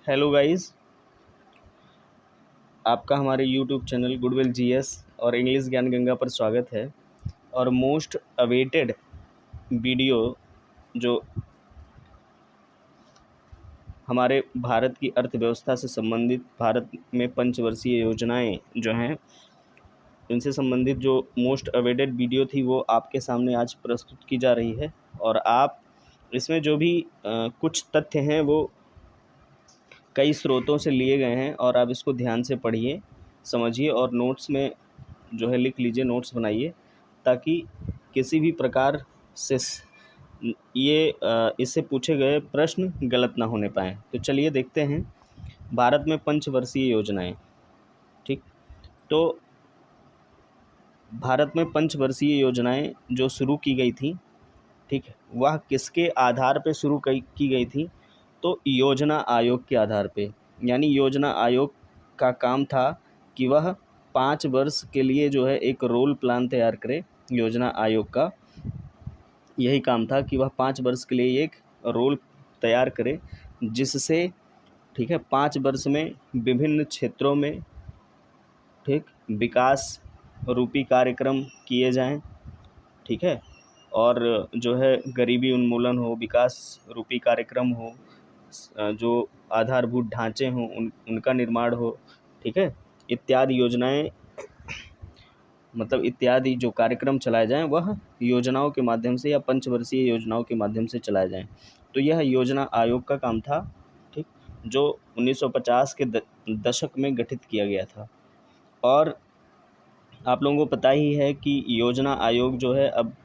Hello guys, आपका हमारे YouTube channel goodwill GS और इंग्लिश ज्ञान गंगा पर स्वागत है। और मोस्ट अवेटेड वीडियो जो हमारे भारत की अर्थव्यवस्था से संबंधित, भारत में पंचवर्षीय योजनाएं जो हैं इनसे संबंधित जो मोस्ट अवेटेड वीडियो थी वो आपके सामने आज प्रस्तुत की जा रही है। और आप इसमें जो भी कुछ तथ्य हैं वो कई स्रोतों से लिए गए हैं और आप इसको ध्यान से पढ़िए, समझिए और नोट्स में जो है लिख लीजिए, नोट्स बनाइए, ताकि किसी भी प्रकार से इससे पूछे गए प्रश्न गलत ना होने पाएँ। तो चलिए देखते हैं भारत में पंचवर्षीय योजनाएं। ठीक, तो भारत में पंचवर्षीय योजनाएं जो शुरू की गई थी, ठीक है, वह किसके आधार पे शुरू की गई थी? तो योजना आयोग के आधार पे। यानी योजना आयोग का काम था कि वह 5 वर्ष के लिए जो है एक रोल प्लान तैयार करे। योजना आयोग का यही काम था कि वह 5 वर्ष के लिए एक रोल तैयार करे, जिससे ठीक है 5 वर्ष में विभिन्न क्षेत्रों में ठीक विकास रूपी कार्यक्रम किए जाएं। ठीक है, और जो है गरीबी उन्मूलन हो, विकास रूपी कार्यक्रम हो, जो आधारभूत ढांचे हों उनका निर्माण हो, ठीक है, इत्यादि योजनाएं, मतलब इत्यादि जो कार्यक्रम चलाए जाएं वह योजनाओं के माध्यम से या पंचवर्षीय योजनाओं के माध्यम से चलाए जाएं। तो यह योजना आयोग का काम था, ठीक, जो 1950 के दशक में गठित किया गया था। और आप लोगों को पता ही है कि योजना आयोग जो है अब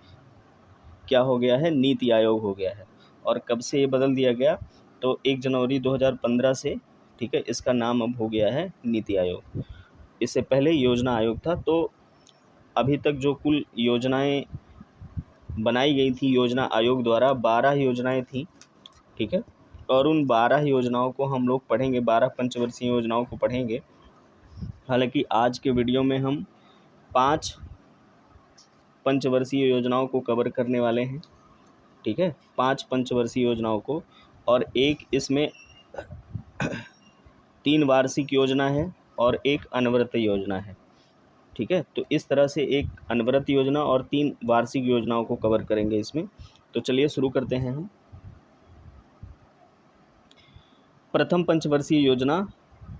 क्या हो गया है, नीति आयोग हो गया है। और कब से ये बदल दिया गया? तो 1 जनवरी 2015 से ठीक है इसका नाम अब हो गया है नीति आयोग। इससे पहले योजना आयोग था। तो अभी तक जो कुल योजनाएं बनाई गई थी योजना आयोग द्वारा, 12 योजनाएं थी, ठीक है। और उन 12 योजनाओं को हम लोग पढ़ेंगे, 12 पंचवर्षीय योजनाओं को पढ़ेंगे। हालांकि आज के वीडियो में हम 5 पंचवर्षीय योजनाओं को कवर करने वाले हैं, ठीक है, 5 पंचवर्षीय योजनाओं को। और एक इसमें 3 वार्षिक योजना है और एक अनवरत योजना है, ठीक है। तो इस तरह से एक अनवरत योजना और 3 वार्षिक योजनाओं को कवर करेंगे इसमें। तो चलिए शुरू करते हैं हम। प्रथम पंचवर्षीय योजना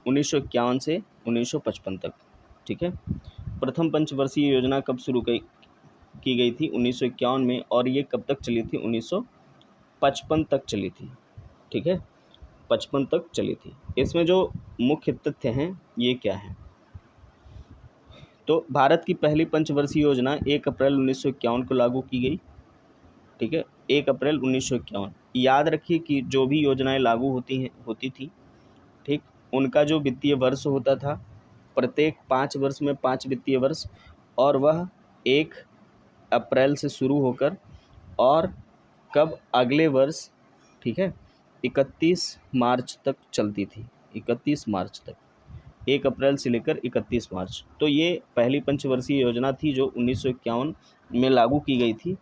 1951 से 1955 तक, ठीक है। प्रथम पंचवर्षीय योजना कब शुरू की गई थी? 1951 में। और ये कब तक चली थी? 1955 तक चली थी, ठीक है, 55 तक चली थी। इसमें जो मुख्य तथ्य हैं ये क्या है? तो भारत की पहली पंचवर्षीय योजना 1 अप्रैल 1951 को लागू की गई, ठीक है, 1 अप्रैल 1951। याद रखिए कि जो भी योजनाएं लागू होती थी, ठीक, उनका जो वित्तीय वर्ष होता था, प्रत्येक 5 वर्ष में 5 वित्तीय वर्ष, और वह 1 अप्रैल से शुरू होकर और कब? अगले वर्ष, ठीक है, 31 मार्च तक चलती थी। 31 मार्च तक, 1 अप्रैल से लेकर 31 मार्च। तो ये पहली पंचवर्षीय योजना थी जो 1951 में लागू की गई थी,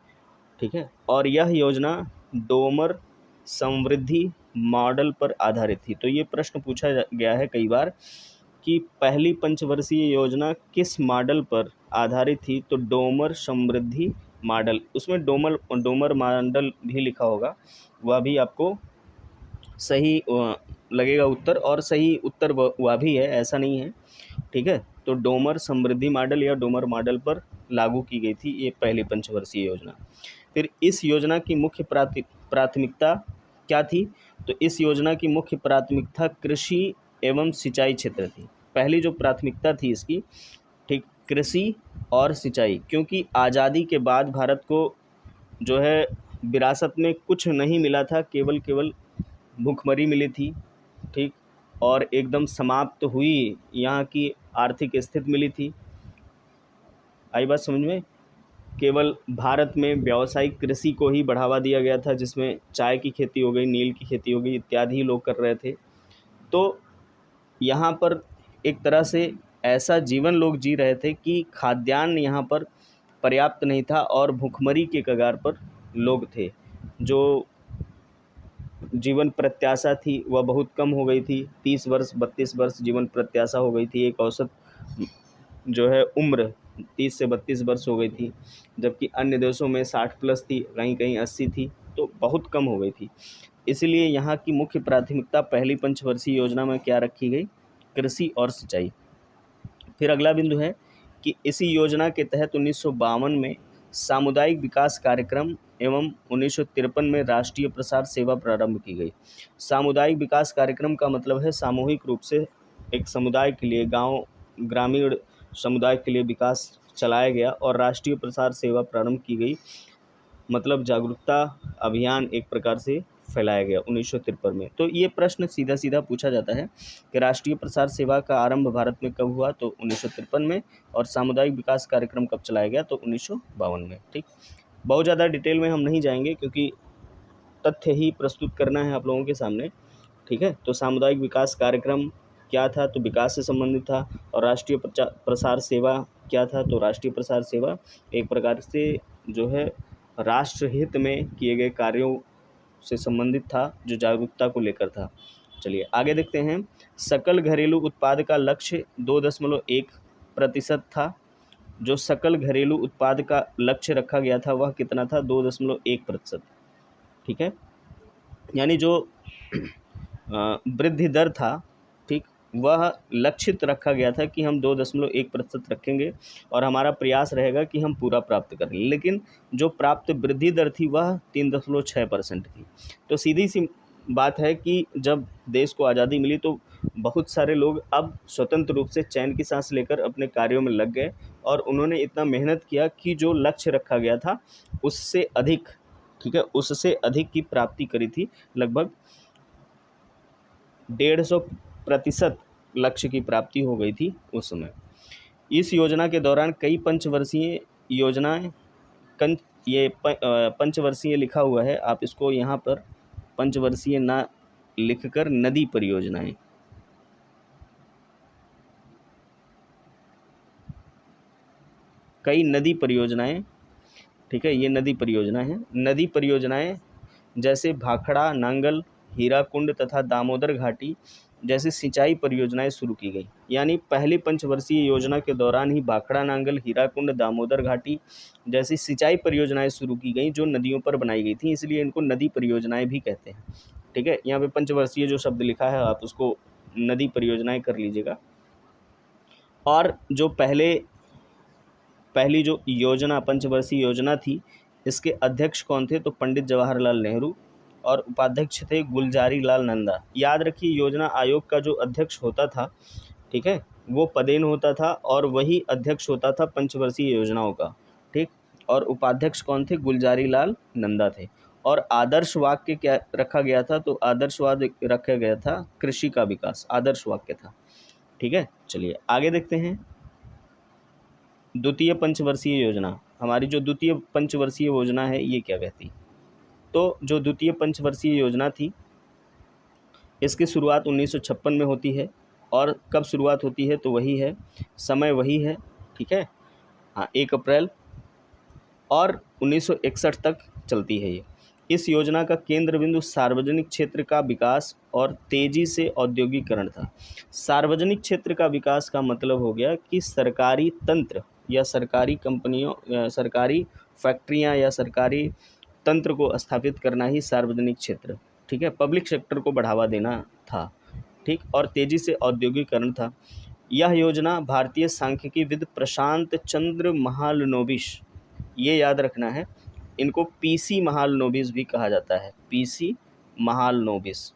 ठीक है। और यह योजना डोमर समृद्धि मॉडल पर आधारित थी। तो ये प्रश्न पूछा गया है कई बार कि पहली पंचवर्षीय योजना किस मॉडल पर आधारित थी? तो डोमर समृद्धि मॉडल। उसमें डोमर मॉडल भी लिखा होगा, वह भी आपको सही लगेगा उत्तर, और सही उत्तर वह भी है, ऐसा नहीं है, ठीक है। तो डोमर समृद्धि मॉडल या डोमर मॉडल पर लागू की गई थी ये पहली पंचवर्षीय योजना। फिर इस योजना की मुख्य प्राथमिकता क्या थी? तो इस योजना की मुख्य प्राथमिकता कृषि एवं सिंचाई क्षेत्र थी। पहली जो प्राथमिकता थी इसकी, ठीक, कृषि और सिंचाई। क्योंकि आज़ादी के बाद भारत को जो है विरासत में कुछ नहीं मिला था, केवल भूखमरी मिली थी, ठीक, और एकदम समाप्त हुई यहाँ की आर्थिक स्थिति मिली थी। आई बात समझ में? केवल भारत में व्यावसायिक कृषि को ही बढ़ावा दिया गया था, जिसमें चाय की खेती हो गई, नील की खेती हो गई, इत्यादि ही लोग कर रहे थे। तो यहाँ पर एक तरह से ऐसा जीवन लोग जी रहे थे कि खाद्यान्न यहाँ पर पर्याप्त नहीं था और भूखमरी के कगार पर लोग थे, जो जीवन प्रत्याशा थी वह बहुत कम हो गई थी। 30 वर्ष 32 वर्ष जीवन प्रत्याशा हो गई थी। एक औसत जो है उम्र 30 से 32 वर्ष हो गई थी, जबकि अन्य देशों में 60 प्लस थी, कहीं कहीं 80 थी, तो बहुत कम हो गई थी। इसलिए यहाँ की मुख्य प्राथमिकता पहली पंचवर्षीय योजना में क्या रखी गई? कृषि और सिंचाई। फिर अगला बिंदु है कि इसी योजना के तहत 1952 में सामुदायिक विकास कार्यक्रम एवं 1953 में राष्ट्रीय प्रसार सेवा प्रारंभ की गई। सामुदायिक विकास कार्यक्रम का मतलब है सामूहिक रूप से एक समुदाय के लिए, गांव ग्रामीण समुदाय के लिए विकास चलाया गया और राष्ट्रीय प्रसार सेवा प्रारंभ की गई, मतलब जागरूकता अभियान एक प्रकार से फैलाया गया 1953 में। तो ये प्रश्न सीधा सीधा पूछा जाता है कि राष्ट्रीय प्रसार सेवा का आरंभ भारत में कब हुआ? तो 1953 में। और सामुदायिक विकास कार्यक्रम कब चलाया गया? तो 1952 में। ठीक, बहुत ज़्यादा डिटेल में हम नहीं जाएंगे क्योंकि तथ्य ही प्रस्तुत करना है आप लोगों के सामने। ठीक है, तो सामुदायिक विकास कार्यक्रम क्या था? तो विकास से संबंधित था। और राष्ट्रीय प्रसार सेवा क्या था? तो राष्ट्रीय प्रसार सेवा एक प्रकार से जो है राष्ट्र हित में किए गए कार्यों से संबंधित था, जो जागरूकता को लेकर था। चलिए आगे देखते हैं। सकल घरेलू उत्पाद का लक्ष्य 2.1% था। जो सकल घरेलू उत्पाद का लक्ष्य रखा गया था वह कितना था? 2.1%। ठीक है, यानी जो वृद्धि दर था, ठीक, वह लक्षित रखा गया था कि हम 2.1% रखेंगे और हमारा प्रयास रहेगा कि हम पूरा प्राप्त करें। लेकिन जो प्राप्त वृद्धि दर थी वह 3.6% थी। तो सीधी सी बात है कि जब देश को आज़ादी मिली तो बहुत सारे लोग अब स्वतंत्र रूप से चैन की सांस लेकर अपने कार्यों में लग गए और उन्होंने इतना मेहनत किया कि जो लक्ष्य रखा गया था उससे अधिक, ठीक है, उससे अधिक की प्राप्ति करी थी। लगभग 150% लक्ष्य की प्राप्ति हो गई थी उस समय। इस योजना के दौरान कई पंचवर्षीय योजनाएं, पंचवर्षीय लिखा हुआ है, आप इसको यहाँ पर पंचवर्षीय ना लिखकर नदी परियोजनाएं, कई नदी परियोजनाएं, ठीक है, ये नदी परियोजना है। नदी परियोजनाएं जैसे भाखड़ा, नांगल, हीराकुंड तथा दामोदर घाटी जैसी सिंचाई परियोजनाएं शुरू की गई। यानी पहली पंचवर्षीय योजना के दौरान ही भाखड़ा, नांगल, हीराकुंड, दामोदर घाटी जैसी सिंचाई परियोजनाएं शुरू की गई जो नदियों पर बनाई गई थी, इसलिए इनको नदी परियोजनाएं भी कहते हैं। ठीक है, यहाँ पे पंचवर्षीय जो शब्द लिखा है आप उसको नदी परियोजनाएं कर लीजिएगा। और जो पहली जो योजना पंचवर्षीय योजना थी, इसके अध्यक्ष कौन थे? तो पंडित जवाहरलाल नेहरू, और उपाध्यक्ष थे गुलजारी लाल नंदा। याद रखिए, योजना आयोग का जो अध्यक्ष होता था, ठीक है, वो पदेन होता था और वही अध्यक्ष होता था पंचवर्षीय योजनाओं का। ठीक, और उपाध्यक्ष कौन थे? गुलजारी लाल नंदा थे। और आदर्श वाक्य क्या रखा गया था? तो आदर्श वाक्य रखा गया था कृषि का विकास, आदर्श वाक्य था। ठीक है, चलिए आगे देखते हैं। द्वितीय पंचवर्षीय योजना, हमारी जो द्वितीय पंचवर्षीय योजना है ये क्या कहती? तो जो द्वितीय पंचवर्षीय योजना थी इसकी शुरुआत 1956 में होती है। और कब शुरुआत होती है? तो वही है, समय वही है, ठीक है, हाँ, 1 अप्रैल, और 1961 तक चलती है ये। इस योजना का केंद्र बिंदु सार्वजनिक क्षेत्र का विकास और तेजी से औद्योगिकरण था। सार्वजनिक क्षेत्र का विकास का मतलब हो गया कि सरकारी तंत्र या सरकारी कंपनियों, सरकारी फैक्ट्रियां या सरकारी तंत्र को स्थापित करना ही सार्वजनिक क्षेत्र, ठीक है, पब्लिक सेक्टर को बढ़ावा देना था। ठीक, और तेजी से औद्योगिकरण था। यह योजना भारतीय सांख्यिकीविद प्रशांत चंद्र महालनोबिस, ये याद रखना है, इनको पीसी महालनोबिस भी कहा जाता है, पीसी महालनोबिस।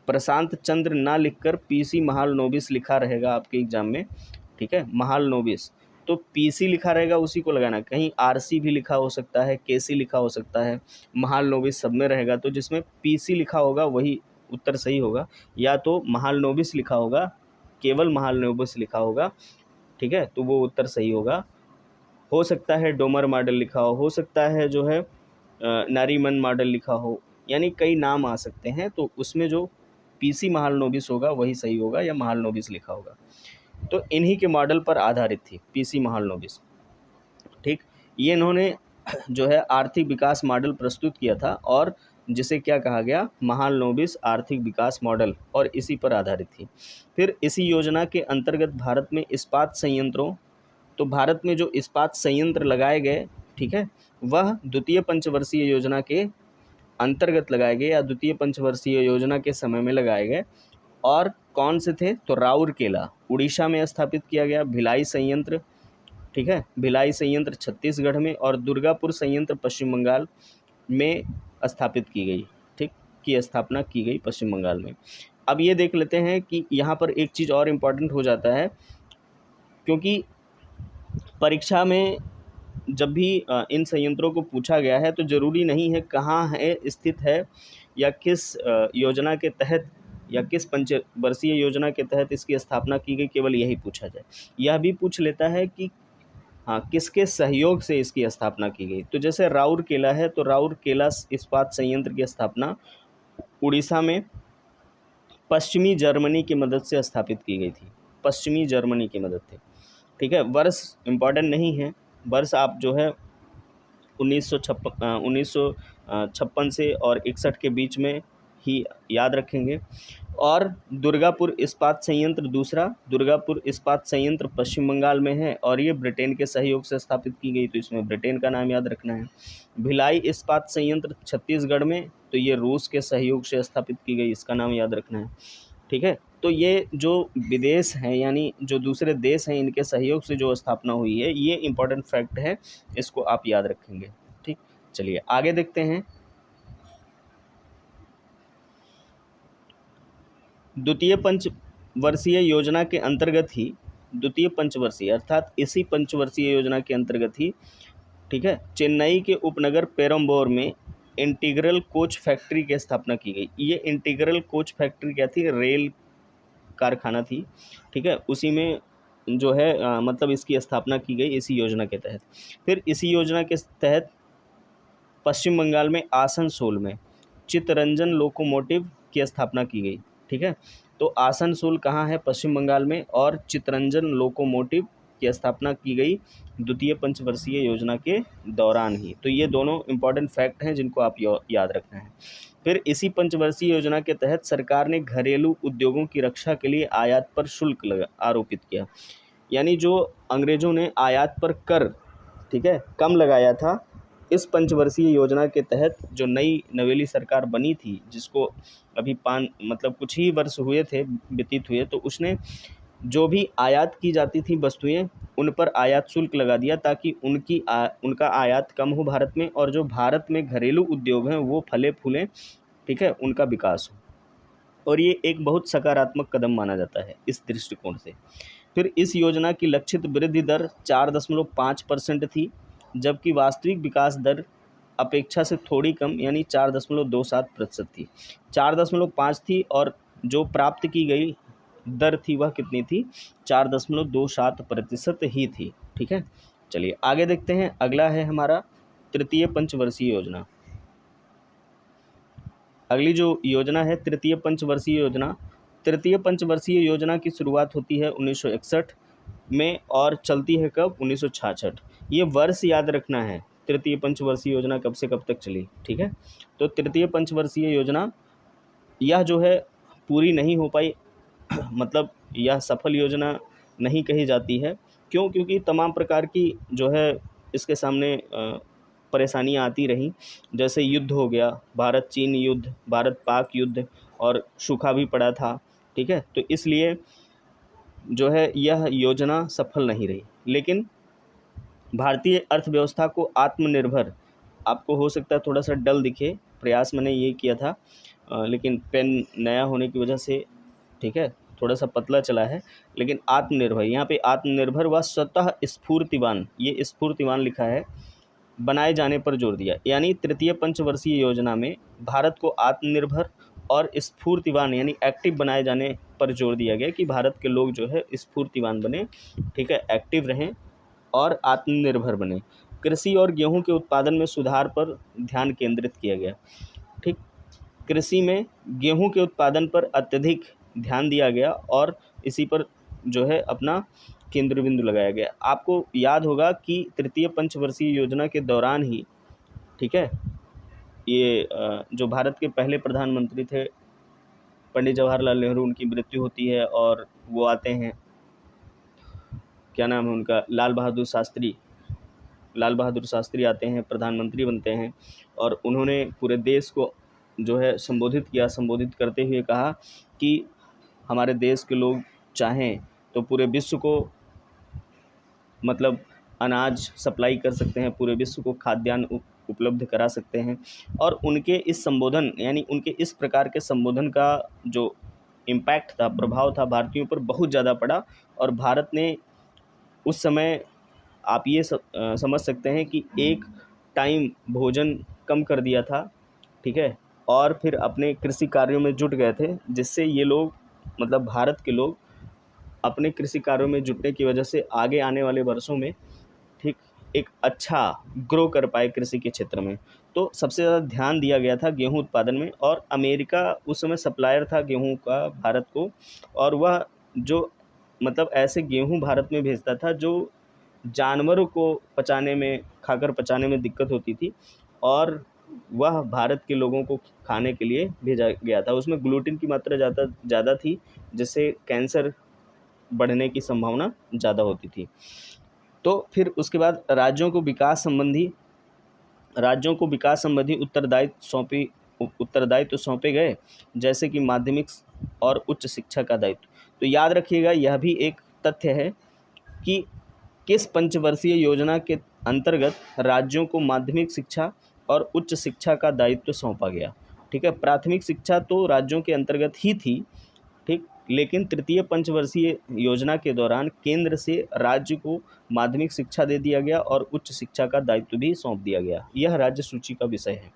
प्रशांत चंद्र ना लिखकर पीसी महालनोबिस लिखा रहेगा आपके एग्जाम में, ठीक है, महालनोबिस। तो पीसी लिखा रहेगा उसी को लगाना, कहीं आरसी भी लिखा हो सकता है, केसी लिखा हो सकता है, महालनोबिस सब में रहेगा, तो जिसमें पीसी लिखा होगा वही उत्तर सही होगा। या तो महालनोबिस लिखा होगा, केवल महालनोबिस लिखा होगा, ठीक है, तो वो उत्तर सही होगा। हो सकता है डोमर मॉडल लिखा हो सकता है जो है नारीमन मॉडल लिखा हो, यानी कई नाम आ सकते हैं, तो उसमें जो पीसी महालनोबिस होगा वही सही होगा, या महालनोबिस लिखा होगा। तो इन्हीं के मॉडल पर आधारित थी पीसी महालनोबिस। ठीक, ये इन्होंने जो है आर्थिक विकास मॉडल प्रस्तुत किया था, और जिसे क्या कहा गया, महालनोबिस आर्थिक विकास मॉडल, और इसी पर आधारित थी। फिर इसी योजना के अंतर्गत भारत में इस्पात संयंत्रों, तो भारत में जो इस्पात संयंत्र लगाए गए, ठीक है, वह द्वितीय पंचवर्षीय योजना के अंतर्गत लगाए गए या द्वितीय पंचवर्षीय योजना के समय में लगाए गए। और कौन से थे, तो राउरकेला उड़ीसा में स्थापित किया गया, भिलाई संयंत्र, ठीक है, भिलाई संयंत्र छत्तीसगढ़ में, और दुर्गापुर संयंत्र पश्चिम बंगाल में स्थापित की गई, ठीक, की स्थापना की गई पश्चिम बंगाल में। अब ये देख लेते हैं कि यहाँ पर एक चीज़ और इम्पॉर्टेंट हो जाता है, क्योंकि परीक्षा में जब भी इन संयंत्रों को पूछा गया है तो ज़रूरी नहीं है कहाँ है स्थित है, या किस योजना के तहत या किस पंचवर्षीय योजना के तहत इसकी स्थापना की गई, केवल यही पूछा जाए। यह भी पूछ लेता है कि हाँ, किसके सहयोग से इसकी स्थापना की गई। तो जैसे राउरकेला है, तो राउरकेला इस्पात संयंत्र की स्थापना उड़ीसा में पश्चिमी जर्मनी की मदद से स्थापित की गई थी, पश्चिमी जर्मनी की मदद से, ठीक है। वर्ष इम्पॉर्टेंट नहीं है, वर्ष आप जो है 1956 से और 61 के बीच में ही याद रखेंगे। और दुर्गापुर इस्पात संयंत्र, दूसरा दुर्गापुर इस्पात संयंत्र पश्चिम बंगाल में है, और ये ब्रिटेन के सहयोग से स्थापित की गई, तो इसमें ब्रिटेन का नाम याद रखना है। भिलाई इस्पात संयंत्र छत्तीसगढ़ में, तो ये रूस के सहयोग से स्थापित की गई, इसका नाम याद रखना है, ठीक है। तो ये जो विदेश हैं, यानी जो दूसरे देश हैं, इनके सहयोग से जो स्थापना हुई है, ये इम्पॉर्टेंट फैक्ट है, इसको आप याद रखेंगे, ठीक। चलिए आगे देखते हैं। द्वितीय पंचवर्षीय योजना के अंतर्गत ही, द्वितीय पंचवर्षीय अर्थात इसी पंचवर्षीय योजना के अंतर्गत ही, ठीक है, चेन्नई के उपनगर पेरम्बोर में इंटीग्रल कोच फैक्ट्री की स्थापना की गई। ये इंटीग्रल कोच फैक्ट्री क्या थी, रेल कारखाना थी, ठीक है, उसी में जो है मतलब इसकी स्थापना की गई इसी योजना के तहत। फिर इसी योजना के तहत पश्चिम बंगाल में आसनसोल में चित्तरंजन लोकोमोटिव की स्थापना की गई, ठीक है। तो आसनसोल कहाँ है, पश्चिम बंगाल में, और चित्तरंजन लोकोमोटिव की स्थापना की गई द्वितीय पंचवर्षीय योजना के दौरान ही। तो ये दोनों इंपॉर्टेंट फैक्ट हैं जिनको आप याद रखना है। फिर इसी पंचवर्षीय योजना के तहत सरकार ने घरेलू उद्योगों की रक्षा के लिए आयात पर शुल्क आरोपित किया, यानी जो अंग्रेजों ने आयात पर कर, ठीक है, कम लगाया था, इस पंचवर्षीय योजना के तहत जो नई नवेली सरकार बनी थी, जिसको अभी मतलब कुछ ही वर्ष हुए थे, व्यतीत हुए, तो उसने जो भी आयात की जाती थी वस्तुएं, उन पर आयात शुल्क लगा दिया, ताकि उनका आयात कम हो भारत में, और जो भारत में घरेलू उद्योग हैं वो फले फूलें, ठीक है, उनका विकास हो। और ये एक बहुत सकारात्मक कदम माना जाता है इस दृष्टिकोण से। फिर इस योजना की लक्षित वृद्धि दर 4.5% थी, जबकि वास्तविक विकास दर अपेक्षा से थोड़ी कम, यानी 4.27% थी। 4.5 थी, और जो प्राप्त की गई दर थी वह कितनी थी, 4.27% ही थी, ठीक है। चलिए आगे देखते हैं। अगला है हमारा तृतीय पंचवर्षीय योजना। अगली जो योजना है तृतीय पंचवर्षीय योजना। तृतीय पंचवर्षीय योजना की शुरुआत होती है 1961 में, और चलती है कब, 1966। ये वर्ष याद रखना है, तृतीय पंचवर्षीय योजना कब से कब तक चली, ठीक है। तो तृतीय पंचवर्षीय योजना यह जो है पूरी नहीं हो पाई, मतलब यह सफल योजना नहीं कही जाती है। क्यों, क्योंकि तमाम प्रकार की जो है इसके सामने परेशानियां आती रहीं, जैसे युद्ध हो गया, भारत चीन युद्ध, भारत पाक युद्ध, और सूखा भी पड़ा था, ठीक है। तो इसलिए जो है यह योजना सफल नहीं रही। लेकिन भारतीय अर्थव्यवस्था को आत्मनिर्भर, आपको हो सकता है थोड़ा सा डल दिखे, प्रयास मैंने ये किया था, लेकिन पेन नया होने की वजह से, ठीक है, थोड़ा सा पतला चला है, लेकिन आत्मनिर्भर, यहाँ पे आत्मनिर्भर व स्वतः स्फूर्तिवान, ये स्फूर्तिवान लिखा है, बनाए जाने पर जोर दिया। यानी तृतीय पंचवर्षीय योजना में भारत को आत्मनिर्भर और स्फूर्तिवान, यानी एक्टिव बनाए जाने पर जोर दिया गया, कि भारत के लोग जो है स्फूर्तिवान बने, ठीक है, एक्टिव रहें और आत्मनिर्भर बने। कृषि और गेहूं के उत्पादन में सुधार पर ध्यान केंद्रित किया गया, ठीक। कृषि में गेहूं के उत्पादन पर अत्यधिक ध्यान दिया गया, और इसी पर जो है अपना केंद्र बिंदु लगाया गया। आपको याद होगा कि तृतीय पंचवर्षीय योजना के दौरान ही, ठीक है, ये जो भारत के पहले प्रधानमंत्री थे पंडित जवाहरलाल नेहरू, उनकी मृत्यु होती है और वो आते हैं, क्या नाम है उनका, लाल बहादुर शास्त्री आते हैं, प्रधानमंत्री बनते हैं और उन्होंने पूरे देश को जो है संबोधित किया। संबोधित करते हुए कहा कि हमारे देश के लोग चाहें तो पूरे विश्व को मतलब अनाज सप्लाई कर सकते हैं, पूरे विश्व को खाद्यान्न उपलब्ध करा सकते हैं। और उनके इस संबोधन, यानी उनके इस प्रकार के संबोधन का जो इम्पैक्ट था, प्रभाव था, भारतीयों पर बहुत ज़्यादा पड़ा। और भारत ने उस समय, आप ये समझ सकते हैं कि एक टाइम भोजन कम कर दिया था, ठीक है, और फिर अपने कृषि कार्यों में जुट गए थे, जिससे ये लोग, मतलब भारत के लोग, अपने कृषि कार्यों में जुटने की वजह से आगे आने वाले वर्षों में, ठीक, एक अच्छा ग्रो कर पाए कृषि के क्षेत्र में। तो सबसे ज़्यादा ध्यान दिया गया था गेहूं उत्पादन में, और अमेरिका उस समय सप्लायर था गेहूं का भारत को, और वह जो मतलब ऐसे गेहूं भारत में भेजता था जो जानवरों को पचाने में, खाकर पचाने में दिक्कत होती थी, और वह भारत के लोगों को खाने के लिए भेजा गया था। उसमें ग्लूटीन की मात्रा ज़्यादा थी, जिससे कैंसर बढ़ने की संभावना ज़्यादा होती थी। तो फिर उसके बाद राज्यों को विकास संबंधी उत्तरदायित्व सौंपे गए, जैसे कि माध्यमिक और उच्च शिक्षा का दायित्व। तो याद रखिएगा, यह भी एक तथ्य है कि किस पंचवर्षीय योजना के अंतर्गत राज्यों को माध्यमिक शिक्षा और उच्च शिक्षा का दायित्व सौंपा गया। ठीक है, प्राथमिक शिक्षा तो राज्यों के अंतर्गत ही थी, ठीक, लेकिन तृतीय पंचवर्षीय योजना के दौरान केंद्र से राज्य को माध्यमिक शिक्षा दे दिया गया और उच्च शिक्षा का दायित्व भी सौंप दिया गया। यह राज्य सूची का विषय है।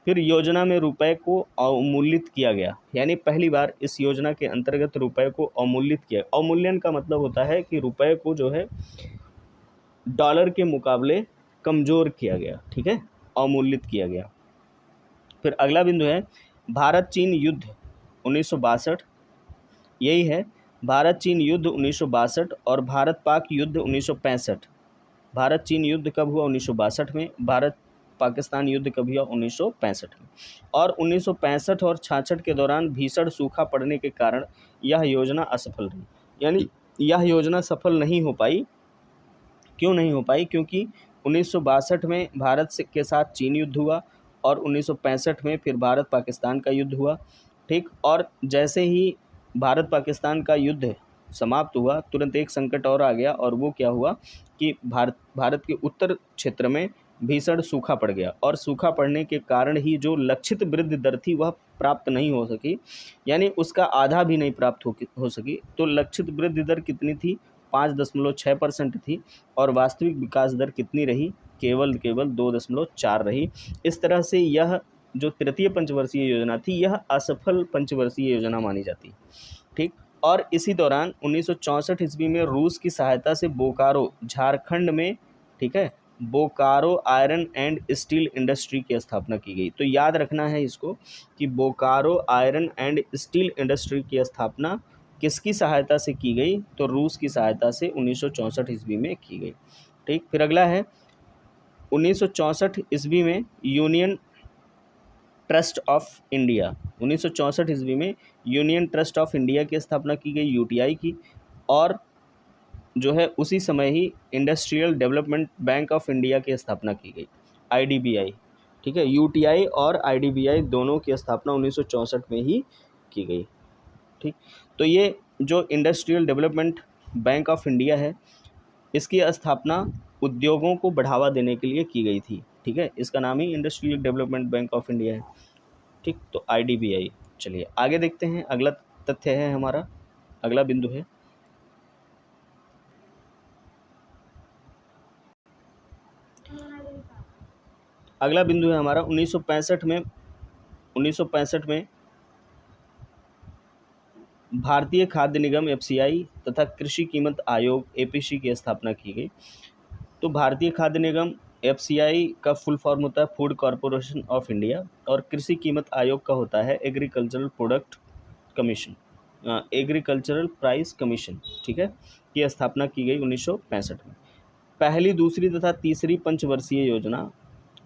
फिर योजना में रुपए को अवमूल्यित किया गया, यानी पहली बार इस योजना के अंतर्गत रुपए को अवमूल्यित किया। अवमूल्यन का मतलब होता है कि रुपए को जो है डॉलर के मुकाबले कमज़ोर किया गया, ठीक है, अवमूल्यित किया गया। फिर अगला बिंदु है भारत चीन युद्ध 1962, यही है, भारत चीन युद्ध 1962 और भारत पाक युद्ध 1965। भारत चीन युद्ध कब हुआ? 1962 में। भारत पाकिस्तान युद्ध कब हुआ? 1965 में। और 1965 और 66 के दौरान भीषण सूखा पड़ने के कारण यह योजना असफल रही, यानी यह योजना सफल नहीं हो पाई। क्यों नहीं हो पाई? क्योंकि 1962 में भारत के साथ चीन युद्ध हुआ और 1965 में फिर भारत पाकिस्तान का युद्ध हुआ, ठीक। और जैसे ही भारत पाकिस्तान का युद्ध समाप्त हुआ, तुरंत एक संकट और आ गया, और वो क्या हुआ कि भारत के उत्तर क्षेत्र में भीषण सूखा पड़ गया, और सूखा पड़ने के कारण ही जो लक्षित वृद्धि दर थी वह प्राप्त नहीं हो सकी, यानी उसका आधा भी नहीं प्राप्त हो सकी। तो लक्षित वृद्धि दर कितनी थी? 5.6% थी, और वास्तविक विकास दर कितनी रही? केवल 2.4 रही। इस तरह से यह जो तृतीय पंचवर्षीय योजना थी, यह असफल पंचवर्षीय योजना मानी जाती, ठीक। और इसी दौरान 1964 ईस्वी में रूस की सहायता से बोकारो, झारखंड में, ठीक है, Bokaro iron and steel industry की स्थापना की गई। तो याद रखना है इसको कि Bokaro iron and steel industry की स्थापना किसकी सहायता से की गई? तो रूस की सहायता से 1964 ईस्वी में की गई, ठीक। फिर अगला है 1964 ईस्वी में यूनियन ट्रस्ट ऑफ इंडिया। 1964 ईस्वी में यूनियन ट्रस्ट ऑफ इंडिया की स्थापना की गई, यूटीआई की। और जो है उसी समय ही industrial development bank of India की स्थापना की गई, आईडीबीआई, ठीक है। यूटीआई और आईडीबीआई दोनों की स्थापना 1964 में ही की गई, ठीक। तो ये जो industrial development bank of India है, इसकी स्थापना उद्योगों को बढ़ावा देने के लिए की गई थी, ठीक है। इसका नाम ही industrial development bank of India है, ठीक। तो आईडीबीआई। चलिए आगे देखते हैं, अगला तथ्य है हमारा, अगला बिंदु है हमारा 1965 में भारतीय खाद्य निगम एफसीआई तथा कृषि कीमत आयोग एपीसी की स्थापना की गई। तो भारतीय खाद्य निगम एफसीआई का फुल फॉर्म होता है फूड कॉरपोरेशन ऑफ इंडिया, और कृषि कीमत आयोग का होता है agricultural product commission, agricultural price commission, ठीक है, की स्थापना की गई 1965 में। पहली, दूसरी तथा तीसरी पंचवर्षीय योजना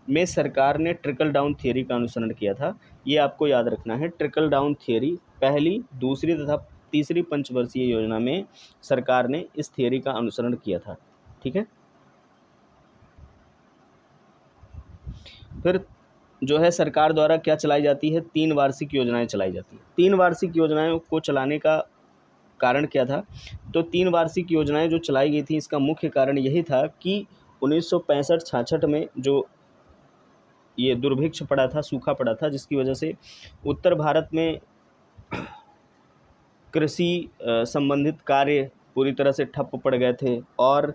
में सरकार ने ट्रिकल डाउन थियरी का अनुसरण किया था। ये आपको याद रखना है, ट्रिकल डाउन थियरी पहली, दूसरी तथा तीसरी पंचवर्षीय योजना में सरकार ने इस थियरी का अनुसरण किया था, ठीक है। फिर जो है सरकार द्वारा क्या चलाई जाती है, 3 वार्षिक योजनाएं चलाई जाती हैं। 3 वार्षिक योजनाओं को चलाने का कारण क्या था, तो 3 वार्षिक योजनाएं जो चलाई गई थी इसका मुख्य कारण यही था कि 1965-66 में जो ये दुर्भिक्ष पड़ा था, सूखा पड़ा था, जिसकी वजह से उत्तर भारत में कृषि संबंधित कार्य पूरी तरह से ठप पड़ गए थे और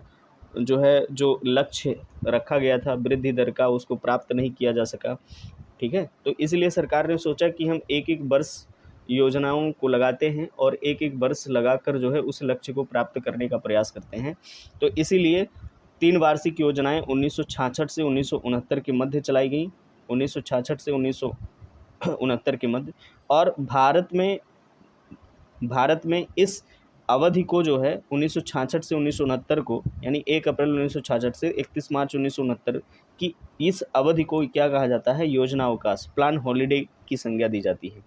जो है जो लक्ष्य रखा गया था वृद्धि दर का उसको प्राप्त नहीं किया जा सका, ठीक है। तो इसलिए सरकार ने सोचा कि हम एक एक वर्ष योजनाओं को लगाते हैं और एक एक वर्ष लगाकर जो है उस लक्ष्य को प्राप्त करने का प्रयास करते हैं। तो इसीलिए 3 वार्षिक योजनाएं 1966 से 1969 के मध्य चलाई गई, 1966 से 1969 के मध्य। और भारत में इस अवधि को जो है 1966 से 1969 को, यानी 1 अप्रैल 1966 से 31 मार्च 1969 की इस अवधि को क्या कहा जाता है, योजना अवकाश, प्लान हॉलिडे की संज्ञा दी जाती है।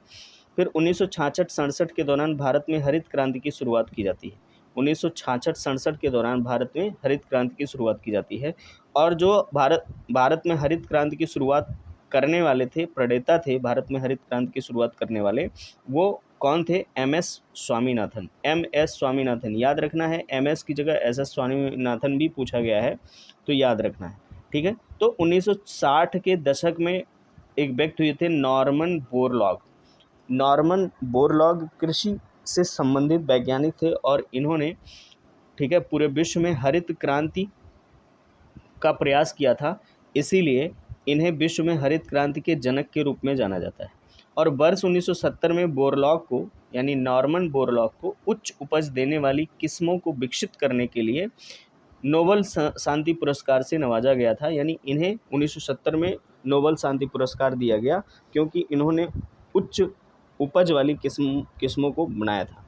फिर 1966-67 के दौरान भारत में हरित क्रांति की शुरुआत की जाती है। 1966-67 के दौरान भारत में हरित क्रांति की शुरुआत की जाती है। और जो भारत में हरित क्रांति की शुरुआत करने वाले थे, प्रणेता थे भारत में हरित क्रांति की शुरुआत करने वाले, वो कौन थे, एम.एस. स्वामीनाथन। एम.एस. स्वामीनाथन याद रखना है, एम.एस. की जगह एस.एस. स्वामीनाथन भी पूछा गया है, तो याद रखना है, ठीक है। तो 1960 के दशक में एक व्यक्ति हुए थे नॉर्मन बोरलॉग। नॉर्मन बोरलॉग कृषि से संबंधित वैज्ञानिक थे और इन्होंने, ठीक है, पूरे विश्व में हरित क्रांति का प्रयास किया था, इसीलिए इन्हें विश्व में हरित क्रांति के जनक के रूप में जाना जाता है। और वर्ष 1970 में बोरलॉग को, यानी नॉर्मन बोरलॉग को उच्च उपज देने वाली किस्मों को विकसित करने के लिए नोबेल शांति पुरस्कार से नवाजा गया था। यानी इन्हें 1970 में नोबेल शांति पुरस्कार दिया गया क्योंकि इन्होंने उच्च उपज वाली किस्मों को बनाया था,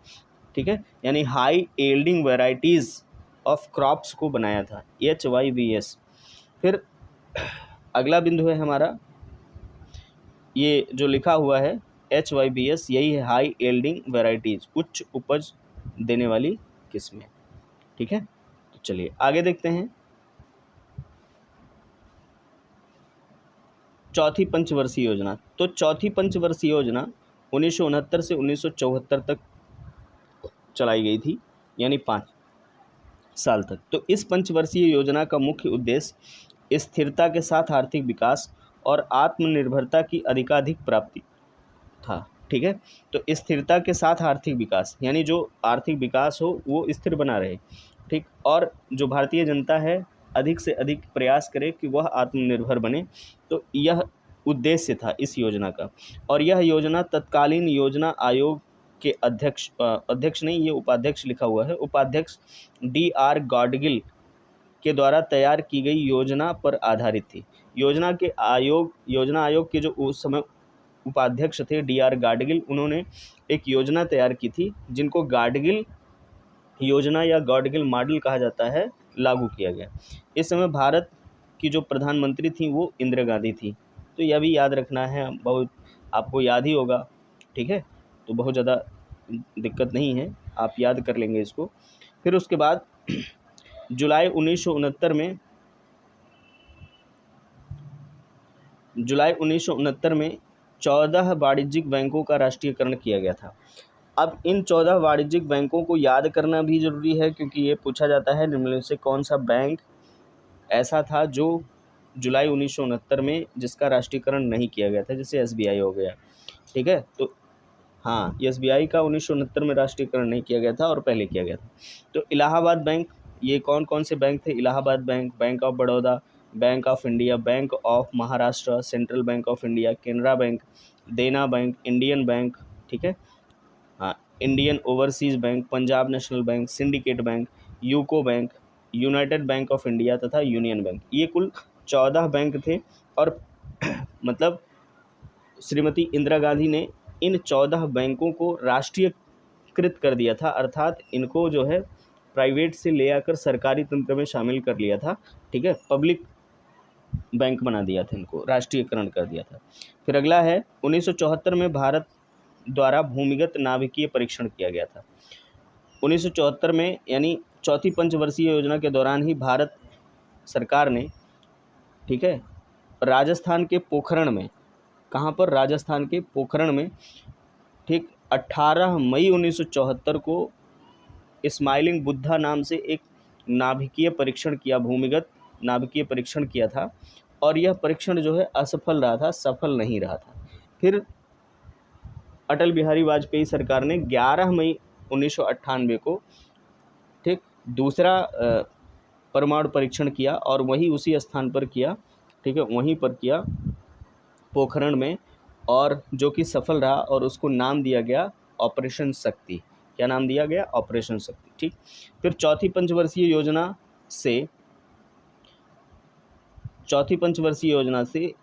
ठीक है, यानी high yielding varieties of crops को बनाया था, HYVS। फिर अगला बिंदु है हमारा, ये जो लिखा हुआ है HYVS, यही है हाई यील्डिंग वैरायटीज़, उच्च उपज देने वाली किस्में, ठीक है। तो चलिए आगे देखते हैं। चौथी पंचवर्षीय योजना। तो चौथी पंचवर्षीय योजना 1969 से 1974 तक चलाई गई थी, यानी 5 साल तक। तो इस पंचवर्षीय योजना का मुख्य उद्देश्य स्थिरता के साथ आर्थिक विकास और आत्मनिर्भरता की अधिकाधिक प्राप्ति था, ठीक है। तो स्थिरता के साथ आर्थिक विकास, यानी जो आर्थिक विकास हो वो स्थिर बना रहे, ठीक, और जो भारतीय जनता है अधिक से अधिक प्रयास करे कि वह आत्मनिर्भर बने। तो यह उद्देश्य था इस योजना का। और यह योजना तत्कालीन योजना आयोग के अध्यक्ष नहीं, ये उपाध्यक्ष लिखा हुआ है, उपाध्यक्ष DR गाडगिल के द्वारा तैयार की गई योजना पर आधारित थी। योजना आयोग के जो उस समय उपाध्यक्ष थे DR गाडगिल, उन्होंने एक योजना तैयार की थी जिनको गाडगिल योजना या गाडगिल मॉडल कहा जाता है, लागू किया गया। इस समय भारत की जो प्रधानमंत्री थी वो इंदिरा गांधी थी। तो यह भी याद रखना है, बहुत आपको याद ही होगा, ठीक है, तो बहुत ज़्यादा दिक्कत नहीं है, आप याद कर लेंगे इसको। फिर उसके बाद जुलाई 1969 में 14 वाणिज्यिक बैंकों का राष्ट्रीयकरण किया गया था। अब इन 14 वाणिज्यिक बैंकों को याद करना भी ज़रूरी है क्योंकि ये पूछा जाता है निम्नलिखित में से कौन सा बैंक ऐसा था जो जुलाई 1969 में जिसका राष्ट्रीयकरण नहीं किया गया था, जैसे SBI हो गया, ठीक है। तो हाँ, SBI का 1969 में राष्ट्रीयकरण नहीं किया गया था और पहले किया गया था। तो इलाहाबाद बैंक, ये कौन कौन से बैंक थे, Allahabad bank, bank of Baroda, bank of India, bank of Maharashtra, central bank of India, Canara bank, देना बैंक, इंडियन बैंक, ठीक है, हाँ, Indian overseas bank, Punjab national bank, syndicate bank, UCO bank, United bank of India तथा यूनियन बैंक। ये कुल 14 bank थे। और मतलब श्रीमती इंदिरा गांधी ने इन 14 बैंकों को राष्ट्रीय प्राइवेटीकृत कर दिया था, अर्थात इनको जो है प्राइवेट से ले आकर सरकारी तंत्र में शामिल कर लिया था। ठीक है, पब्लिक बैंक बना दिया था, इनको राष्ट्रीयकरण कर दिया था। फिर अगला है 1974 में भारत द्वारा भूमिगत नाभिकीय परीक्षण किया गया था। 1974 में यानी चौथी पंचवर्षीय योजना के दौरान ही भारत सरकार ने, ठीक है, राजस्थान के पोखरण में, कहाँ पर, राजस्थान के पोखरण में, ठीक, 18 मई 1974 को स्माइलिंग बुद्धा नाम से एक नाभिकीय परीक्षण किया, भूमिगत नाभिकीय परीक्षण किया था, और यह परीक्षण जो है असफल रहा था, सफल नहीं रहा था। फिर अटल बिहारी वाजपेयी सरकार ने 11 मई 1998 को, ठीक, दूसरा परमाणु परीक्षण किया, और वही उसी स्थान पर किया, ठीक है, वहीं पर किया पोखरण में, और जो कि सफल रहा, और उसको नाम दिया गया ऑपरेशन शक्ति। क्या नाम दिया गया? ऑपरेशन शक्ति। ठीक, फिर चौथी पंचवर्षीय योजना से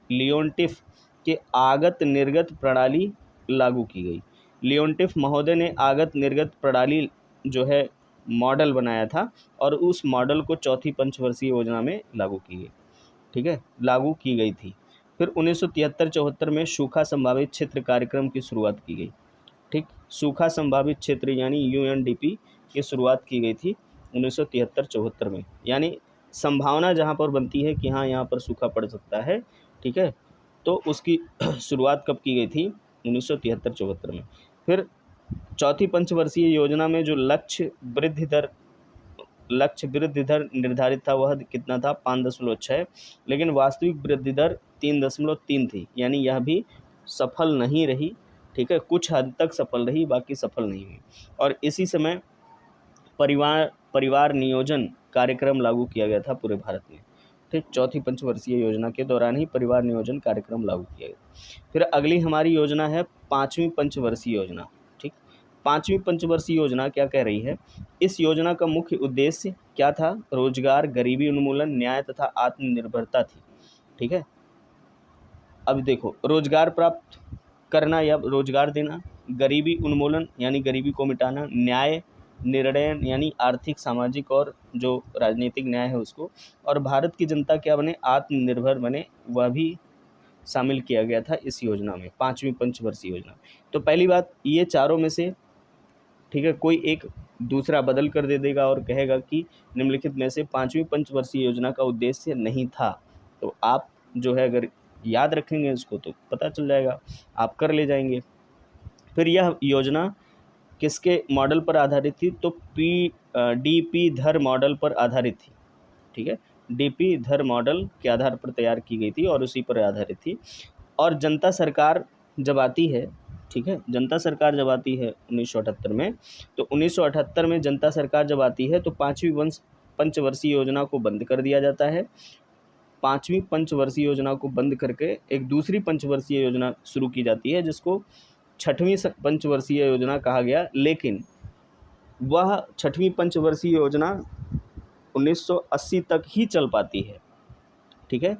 लियोनटिफ के आगत निर्गत प्रणाली लागू की गई। लियोनटिफ महोदय ने आगत निर्गत प्रणाली जो है मॉडल बनाया था, और उस मॉडल को चौथी पंचवर्षीय योजना में लागू की गई। ठीक है, लागू की गई थी। फिर 1973-74 में सूखा संभावित क्षेत्र कार्यक्रम की शुरुआत की गई। ठीक, सूखा संभावित क्षेत्र यानी यूएनडीपी की शुरुआत की गई थी 1973-74 में, यानी संभावना जहाँ पर बनती है कि हाँ यहाँ पर सूखा पड़ सकता है, ठीक है, तो उसकी शुरुआत कब की गई थी? 1973-74 में। फिर चौथी पंचवर्षीय योजना में जो लक्ष्य वृद्धि दर निर्धारित था वह कितना था? 5.6, लेकिन वास्तविक वृद्धि दर 3.3 थी, यानी यह भी सफल नहीं रही। ठीक है, कुछ हद तक सफल रही, बाकी सफल नहीं हुई। और इसी समय परिवार नियोजन कार्यक्रम लागू किया गया था पूरे भारत में। ठीक, चौथी पंचवर्षीय योजना के दौरान ही परिवार नियोजन कार्यक्रम लागू किया गया। फिर अगली हमारी योजना है पाँचवीं पंचवर्षीय योजना। ठीक, पाँचवीं पंचवर्षीय योजना क्या कह रही है? इस योजना का मुख्य उद्देश्य क्या था? रोजगार, गरीबी उन्मूलन, न्याय तथा आत्मनिर्भरता थी। ठीक है, अब देखो, रोजगार प्राप्त करना या रोजगार देना, गरीबी उन्मूलन यानी गरीबी को मिटाना, न्याय निर्णय यानी आर्थिक, सामाजिक और जो राजनीतिक न्याय है उसको, और भारत की जनता क्या बने? आत्मनिर्भर बने, वह भी शामिल किया गया था इस योजना में, पाँचवीं पंचवर्षीय योजना। तो पहली बात, ये चारों में से, ठीक है, कोई एक दूसरा बदल कर दे देगा और कहेगा कि निम्नलिखित में से पाँचवीं पंचवर्षीय योजना का उद्देश्य नहीं था, तो आप जो है अगर याद रखेंगे इसको तो पता चल जाएगा, आप कर ले जाएंगे। फिर यह योजना किसके मॉडल पर आधारित थी? तो डीपी धर मॉडल पर आधारित थी। ठीक है, डीपी धर मॉडल के आधार पर तैयार की गई थी और उसी पर आधारित थी। और जनता सरकार जब आती है, ठीक है, जनता सरकार जब आती है 1978 में, तो 1978 में जनता सरकार जब आती है तो पाँचवीं पंचवर्षीय योजना को बंद कर दिया जाता है। पाँचवीं पंचवर्षीय योजना को बंद करके एक दूसरी पंचवर्षीय योजना शुरू की जाती है, जिसको छठवीं पंचवर्षीय योजना कहा गया। लेकिन वह छठवीं पंचवर्षीय योजना 1980 तक ही चल पाती है। ठीक है,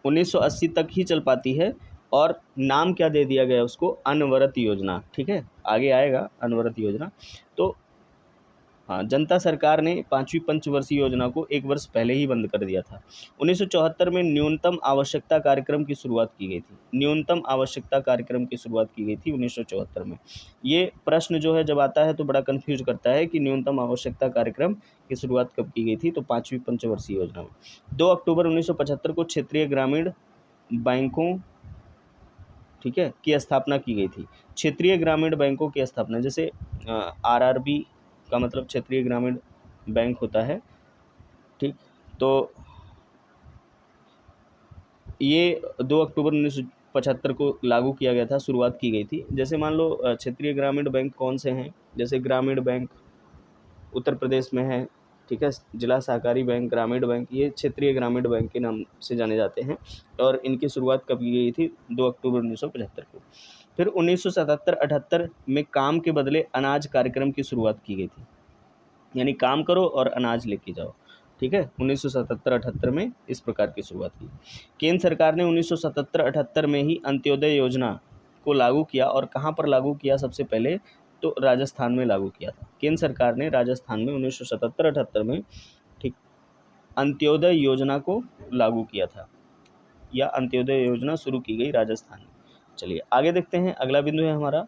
1980 तक ही चल पाती है, और नाम क्या दे दिया गया उसको? अनवरत योजना। ठीक है, आगे आएगा अनवरत योजना। तो हाँ, जनता सरकार ने पाँचवीं पंचवर्षीय योजना को एक वर्ष पहले ही बंद कर दिया था। 1974 में न्यूनतम आवश्यकता कार्यक्रम की शुरुआत की गई थी। न्यूनतम आवश्यकता कार्यक्रम की शुरुआत की गई थी 1974 में। ये प्रश्न जो है जब आता है तो बड़ा कन्फ्यूज करता है कि न्यूनतम आवश्यकता कार्यक्रम की शुरुआत कब की गई थी? तो पाँचवीं पंचवर्षीय योजना में 2 अक्टूबर 1975 को क्षेत्रीय ग्रामीण बैंकों, ठीक है, की स्थापना की गई थी। क्षेत्रीय ग्रामीण बैंकों की स्थापना, जैसे आरआरबी का मतलब क्षेत्रीय ग्रामीण बैंक होता है। ठीक, तो ये 2 अक्टूबर 1975 को लागू किया गया था, शुरुआत की गई थी। जैसे मान लो क्षेत्रीय ग्रामीण बैंक कौन से हैं? जैसे ग्रामीण बैंक उत्तर प्रदेश में है, ठीक है, जिला सहकारी बैंक, ग्रामीण बैंक, ये क्षेत्रीय ग्रामीण बैंक के नाम से जाने जाते हैं। और इनकी शुरुआत कब की गई थी? 2 अक्टूबर 1975 को। फिर 1977-78 में काम के बदले अनाज कार्यक्रम की शुरुआत की गई थी, यानी काम करो और अनाज लेके जाओ। ठीक है, 1977-78 में इस प्रकार की शुरुआत की। केंद्र सरकार ने 1977-78 में ही अंत्योदय योजना को लागू किया, और कहाँ पर लागू किया सबसे पहले, तो राजस्थान में लागू किया था। केंद्र सरकार ने राजस्थान में 1977-78 में, ठीक, अंत्योदय योजना को लागू किया था, या अंत्योदय योजना शुरू की गई राजस्थान में। चलिए आगे देखते हैं, अगला बिंदु है हमारा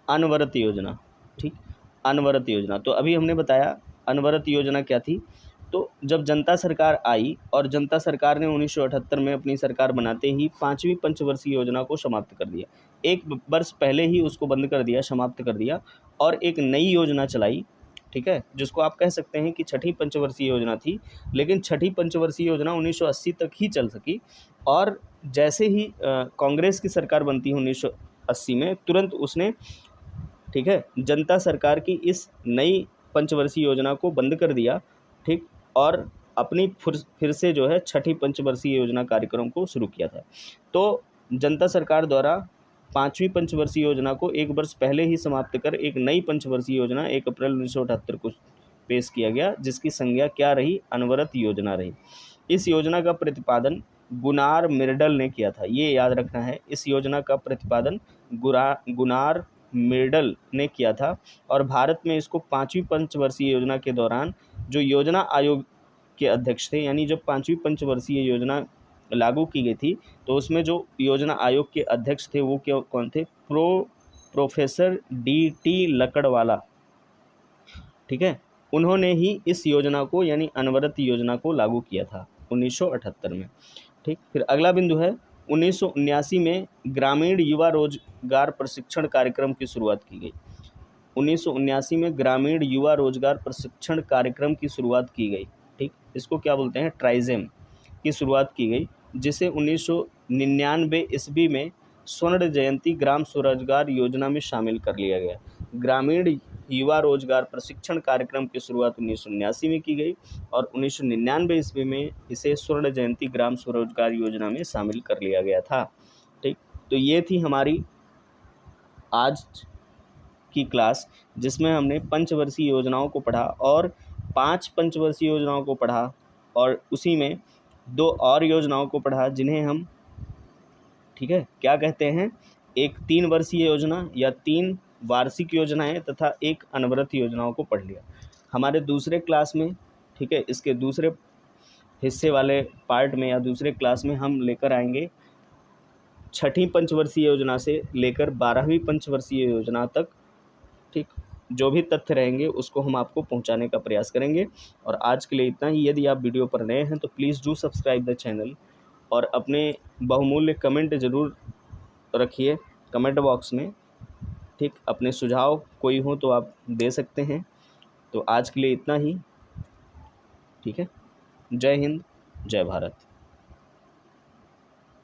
अनवरत योजना। ठीक, अनवरत योजना, तो अभी हमने बताया अनवरत योजना क्या थी। तो जब जनता सरकार आई और जनता सरकार ने 1978 में अपनी सरकार बनाते ही 5वीं पंचवर्षीय योजना को समाप्त कर दिया। एक वर्ष पहले ही उसको बंद कर दिया, समाप्त कर दिया, और एक नई योजना चलाई, ठीक है, जिसको आप कह सकते हैं कि छठी पंचवर्षीय योजना थी। लेकिन छठी पंचवर्षीय योजना 1980 तक ही चल सकी, और जैसे ही कांग्रेस की सरकार बनती है 1980 में, तुरंत उसने, ठीक है, जनता सरकार की इस नई पंचवर्षीय योजना को बंद कर दिया, ठीक, और अपनी फिर से जो है छठी पंचवर्षीय योजना कार्यक्रम को शुरू किया था। तो जनता सरकार द्वारा 5वीं पंचवर्षीय योजना को एक वर्ष पहले ही समाप्त कर एक नई पंचवर्षीय योजना 1 अप्रैल 1978 को पेश किया गया, जिसकी संज्ञा क्या रही, अनवरत योजना रही। इस योजना का प्रतिपादन गुनार मिर्डल ने किया था, ये याद रखना है। इस योजना का प्रतिपादन गुनार मिर्डल ने किया था, और भारत में इसको 5वीं पंचवर्षीय योजना के दौरान जो योजना आयोग के अध्यक्ष थे, यानी जब 5वीं पंचवर्षीय योजना लागू की गई थी, तो उसमें जो योजना आयोग के अध्यक्ष थे वो कौन थे, प्रोफेसर D.T. लकड़वाला, ठीक है, उन्होंने ही इस योजना को, यानी अनवरत योजना को लागू किया था 1978 में। ठीक, फिर अगला बिंदु है 1979 में ग्रामीण युवा रोजगार प्रशिक्षण कार्यक्रम की शुरुआत की गई। 1979 में ग्रामीण युवा रोजगार प्रशिक्षण कार्यक्रम की शुरुआत की गई। ठीक, इसको क्या बोलते हैं, ट्राइजेम की शुरुआत की गई, जिसे 1999 ईस्वी में स्वर्ण जयंती ग्राम स्वरोजगार योजना में शामिल कर लिया गया। ग्रामीण युवा रोजगार प्रशिक्षण कार्यक्रम की शुरुआत 1979 में की गई, और 1999 ईस्वी में इसे स्वर्ण जयंती ग्राम स्वरोजगार योजना में शामिल कर लिया गया था। ठीक, तो ये थी हमारी आज की क्लास, जिसमें हमने पंचवर्षीय योजनाओं को पढ़ा और 5 पंचवर्षीय योजनाओं को पढ़ा, और उसी में 2 और योजनाओं को पढ़ा जिन्हें हम, ठीक है, क्या कहते हैं, एक 3 वर्षीय योजना या 3 वार्षिक योजनाएं तथा एक अनवरत योजनाओं को पढ़ लिया। हमारे दूसरे क्लास में, ठीक है, इसके दूसरे हिस्से वाले पार्ट में या दूसरे क्लास में हम लेकर आएंगे छठी पंचवर्षीय योजना से लेकर 12वीं पंचवर्षीय योजना तक। ठीक, जो भी तथ्य रहेंगे उसको हम आपको पहुंचाने का प्रयास करेंगे। और आज के लिए इतना ही। यदि आप वीडियो पर नए हैं तो please do subscribe the channel, और अपने बहुमूल्य कमेंट ज़रूर रखिए कमेंट बॉक्स में। ठीक, अपने सुझाव कोई हो तो आप दे सकते हैं। तो आज के लिए इतना ही, ठीक है। जय हिंद, जय भारत।